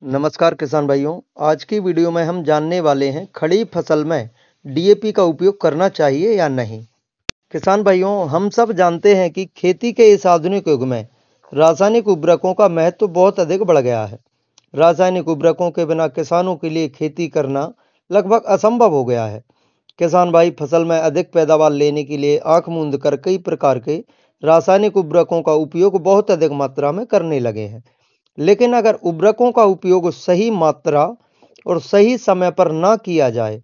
नमस्कार किसान भाइयों। आज की वीडियो में हम जानने वाले हैं खड़ी फसल में डीएपी का उपयोग करना चाहिए या नहीं। किसान भाइयों, हम सब जानते हैं कि खेती के इस आधुनिक युग में रासायनिक उर्वरकों का महत्व बहुत अधिक बढ़ गया है। रासायनिक उर्वरकों के बिना किसानों के लिए खेती करना लगभग असंभव हो गया है। किसान भाई फसल में अधिक पैदावार लेने के लिए आंख मूंद कर कई प्रकार के रासायनिक उर्वरकों का उपयोग बहुत अधिक मात्रा में करने लगे हैं। लेकिन अगर उर्वरकों का उपयोग सही मात्रा और सही समय पर ना किया जाए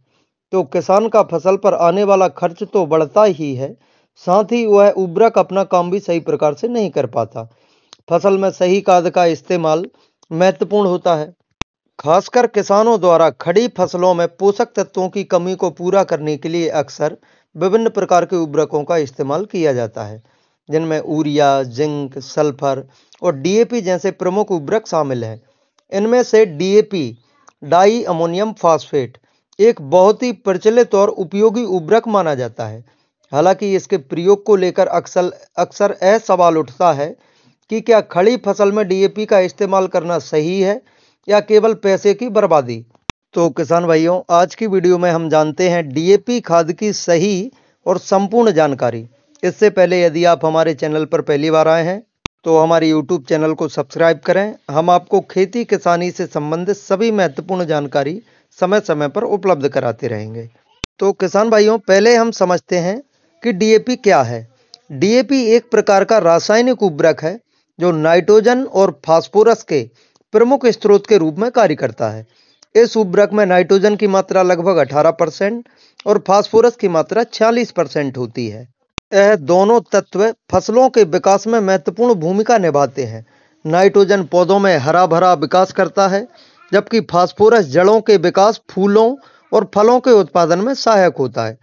तो किसान का फसल पर आने वाला खर्च तो बढ़ता ही है, साथ ही वह उर्वरक अपना काम भी सही प्रकार से नहीं कर पाता। फसल में सही खाद का इस्तेमाल महत्वपूर्ण होता है। खासकर किसानों द्वारा खड़ी फसलों में पोषक तत्वों की कमी को पूरा करने के लिए अक्सर विभिन्न प्रकार के उर्वरकों का इस्तेमाल किया जाता है, जिनमें यूरिया, जिंक, सल्फर और डीएपी जैसे प्रमुख उर्वरक शामिल हैं। इनमें से डीएपी, डाई अमोनियम फॉस्फेट, एक बहुत ही प्रचलित और उपयोगी उर्वरक माना जाता है। हालांकि इसके प्रयोग को लेकर अक्सर अक्सर यह सवाल उठता है कि क्या खड़ी फसल में डीएपी का इस्तेमाल करना सही है या केवल पैसे की बर्बादी। तो किसान भाइयों, आज की वीडियो में हम जानते हैं डीएपी खाद की सही और संपूर्ण जानकारी। इससे पहले यदि आप हमारे चैनल पर पहली बार आए हैं तो हमारे यूट्यूब चैनल को सब्सक्राइब करें। हम आपको खेती किसानी से संबंधित सभी महत्वपूर्ण जानकारी समय समय पर उपलब्ध कराते रहेंगे। तो किसान भाइयों, पहले हम समझते हैं कि डीएपी क्या है। डीएपी एक प्रकार का रासायनिक उर्वरक है जो नाइट्रोजन और फास्फोरस के प्रमुख स्रोत के रूप में कार्य करता है। इस उर्वरक में नाइट्रोजन की मात्रा लगभग 18% और फास्फोरस की मात्रा 46% होती है। यह दोनों तत्व फसलों के विकास में महत्वपूर्ण भूमिका निभाते हैं। नाइट्रोजन पौधों में हरा भरा विकास करता है, जबकि फास्फोरस जड़ों के विकास, फूलों और फलों के उत्पादन में सहायक होता है।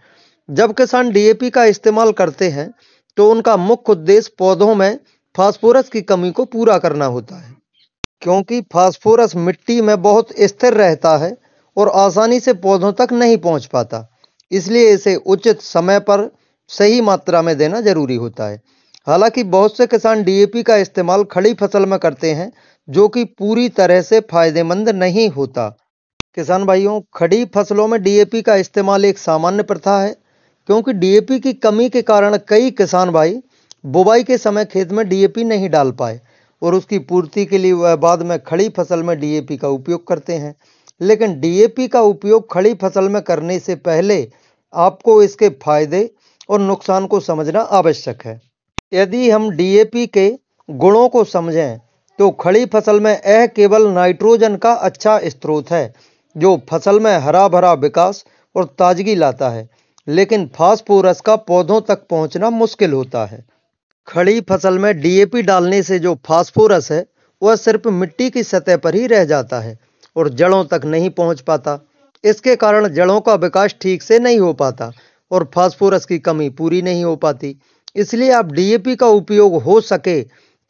जब किसान डीएपी का इस्तेमाल करते हैं तो उनका मुख्य उद्देश्य पौधों में फास्फोरस की कमी को पूरा करना होता है, क्योंकि फास्फोरस मिट्टी में बहुत स्थिर रहता है और आसानी से पौधों तक नहीं पहुंच पाता। इसलिए इसे उचित समय पर सही मात्रा में देना जरूरी होता है। हालांकि बहुत से किसान डीएपी का इस्तेमाल खड़ी फसल में करते हैं, जो कि पूरी तरह से फायदेमंद नहीं होता। किसान भाइयों, खड़ी फसलों में डीएपी का इस्तेमाल एक सामान्य प्रथा है, क्योंकि डीएपी की कमी के कारण कई किसान भाई बुवाई के समय खेत में डीएपी नहीं डाल पाए और उसकी पूर्ति के लिए वह बाद में खड़ी फसल में डीएपी का उपयोग करते हैं। लेकिन डीएपी का उपयोग खड़ी फसल में करने से पहले आपको इसके फायदे और नुकसान को समझना आवश्यक है। यदि हम डीएपी के गुणों को समझें तो खड़ी फसल में यह केवल नाइट्रोजन का अच्छा स्रोत है, जो फसल में हरा भरा विकास और ताजगी लाता है, लेकिन फास्फोरस का पौधों तक पहुंचना मुश्किल होता है। खड़ी फसल में डीएपी डालने से जो फास्फोरस है वह सिर्फ मिट्टी की सतह पर ही रह जाता है और जड़ों तक नहीं पहुंच पाता। इसके कारण जड़ों का विकास ठीक से नहीं हो पाता और फास्फोरस की कमी पूरी नहीं हो पाती। इसलिए आप डीएपी का उपयोग हो सके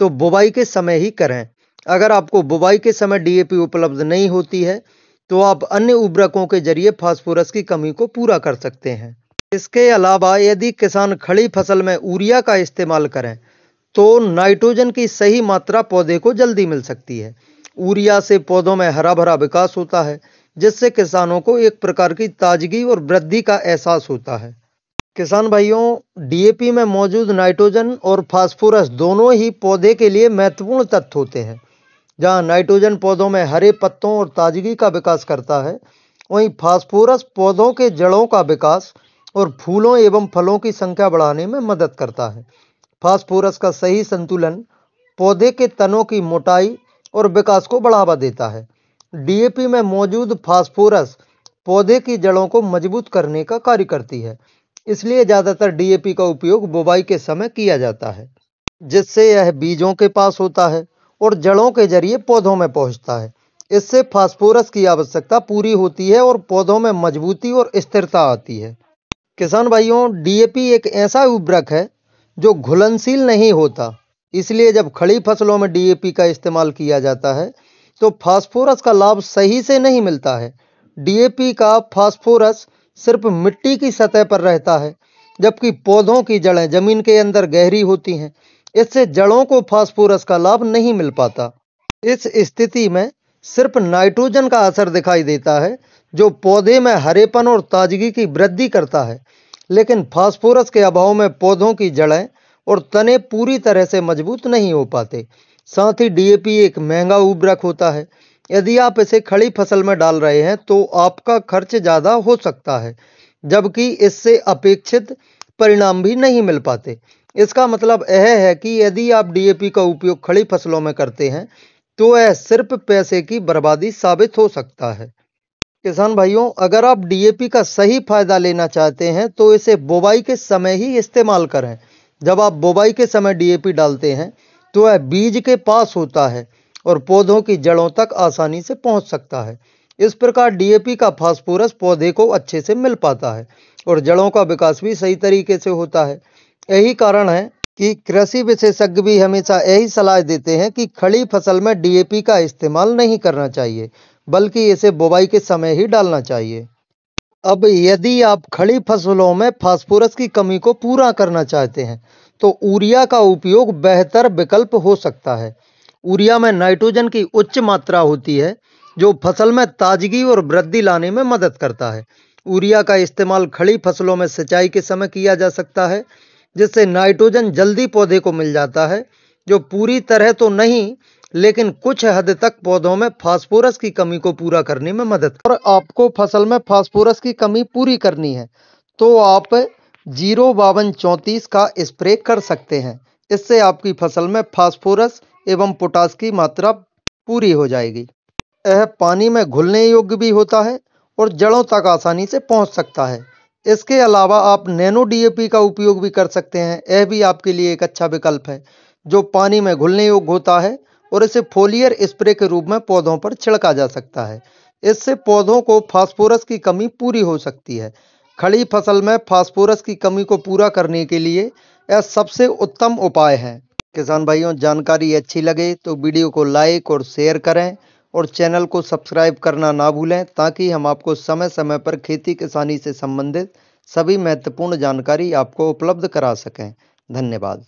तो बुवाई के समय ही करें। अगर आपको बुवाई के समय डीएपी उपलब्ध नहीं होती है तो आप अन्य उर्वरकों के जरिए फास्फोरस की कमी को पूरा कर सकते हैं। इसके अलावा यदि किसान खड़ी फसल में यूरिया का इस्तेमाल करें तो नाइट्रोजन की सही मात्रा पौधे को जल्दी मिल सकती है। यूरिया से पौधों में हरा भरा विकास होता है, जिससे किसानों को एक प्रकार की ताजगी और वृद्धि का एहसास होता है। किसान भाइयों, डीएपी में मौजूद नाइट्रोजन और फास्फोरस दोनों ही पौधे के लिए महत्वपूर्ण तत्व होते हैं। जहां नाइट्रोजन पौधों में हरे पत्तों और ताजगी का विकास करता है, वहीं फास्फोरस पौधों के जड़ों का विकास और फूलों एवं फलों की संख्या बढ़ाने में मदद करता है। फास्फोरस का सही संतुलन पौधे के तनों की मोटाई और विकास को बढ़ावा देता है। डीएपी में मौजूद फास्फोरस पौधे की जड़ों को मजबूत करने का कार्य करती है। इसलिए ज्यादातर डीएपी का उपयोग बुवाई के समय किया जाता है, जिससे यह बीजों के पास होता है और जड़ों के जरिए पौधों में पहुंचता है। इससे फास्फोरस की आवश्यकता पूरी होती है और पौधों में मजबूती और स्थिरता आती है। किसान भाइयों, डीएपी एक ऐसा उर्वरक है जो घुलनशील नहीं होता। इसलिए जब खड़ी फसलों में डीएपी का इस्तेमाल किया जाता है तो फास्फोरस का लाभ सही से नहीं मिलता है। डीएपी का फास्फोरस सिर्फ मिट्टी की सतह पर रहता है, जबकि पौधों की जड़ें जमीन के अंदर गहरी होती हैं। इससे जड़ों को फास्फोरस का लाभ नहीं मिल पाता। इस स्थिति में सिर्फ नाइट्रोजन का असर दिखाई देता है, जो पौधे में हरेपन और ताजगी की वृद्धि करता है, लेकिन फास्फोरस के अभाव में पौधों की जड़ें और तने पूरी तरह से मजबूत नहीं हो पाते। साथ ही डीएपी एक महंगा उर्वरक होता है। यदि आप इसे खड़ी फसल में डाल रहे हैं तो आपका खर्च ज़्यादा हो सकता है, जबकि इससे अपेक्षित परिणाम भी नहीं मिल पाते। इसका मतलब यह है कि यदि आप डीएपी का उपयोग खड़ी फसलों में करते हैं तो यह सिर्फ पैसे की बर्बादी साबित हो सकता है। किसान भाइयों, अगर आप डीएपी का सही फायदा लेना चाहते हैं तो इसे बुवाई के समय ही इस्तेमाल करें। जब आप बुवाई के समय डीएपी डालते हैं तो वह बीज के पास होता है और पौधों की जड़ों तक आसानी से पहुंच सकता है। इस प्रकार डीएपी का फास्फोरस पौधे को अच्छे से मिल पाता है और जड़ों का विकास भी सही तरीके से होता है। यही कारण है कि कृषि विशेषज्ञ भी हमेशा यही सलाह देते हैं कि खड़ी फसल में डीएपी का इस्तेमाल नहीं करना चाहिए, बल्कि इसे बुवाई के समय ही डालना चाहिए। अब यदि आप खड़ी फसलों में फास्फोरस की कमी को पूरा करना चाहते हैं तो यूरिया का उपयोग बेहतर विकल्प हो सकता है। यूरिया में नाइट्रोजन की उच्च मात्रा होती है, जो फसल में ताजगी और वृद्धि लाने में मदद करता है। यूरिया का इस्तेमाल खड़ी फसलों में सिंचाई के समय किया जा सकता है, जिससे नाइट्रोजन जल्दी पौधे को मिल जाता है, जो पूरी तरह तो नहीं लेकिन कुछ हद तक पौधों में फास्फोरस की कमी को पूरा करने में मदद। और आपको फसल में फास्फोरस की कमी पूरी करनी है तो आप 05234 का स्प्रे कर सकते हैं। इससे आपकी फसल में फास्फोरस एवं पोटास की मात्रा पूरी हो जाएगी। यह पानी में घुलने योग्य भी होता है और जड़ों तक आसानी से पहुंच सकता है। इसके अलावा आप नैनो डीएपी का उपयोग भी कर सकते हैं। यह भी आपके लिए एक अच्छा विकल्प है, जो पानी में घुलने योग्य होता है और इसे फोलियर स्प्रे के रूप में पौधों पर छिड़का जा सकता है। इससे पौधों को फास्फोरस की कमी पूरी हो सकती है। खड़ी फसल में फास्फोरस की कमी को पूरा करने के लिए यह सबसे उत्तम उपाय है। किसान भाइयों, जानकारी अच्छी लगे तो वीडियो को लाइक और शेयर करें और चैनल को सब्सक्राइब करना ना भूलें, ताकि हम आपको समय समय पर खेती किसानी से संबंधित सभी महत्वपूर्ण जानकारी आपको उपलब्ध करा सकें। धन्यवाद।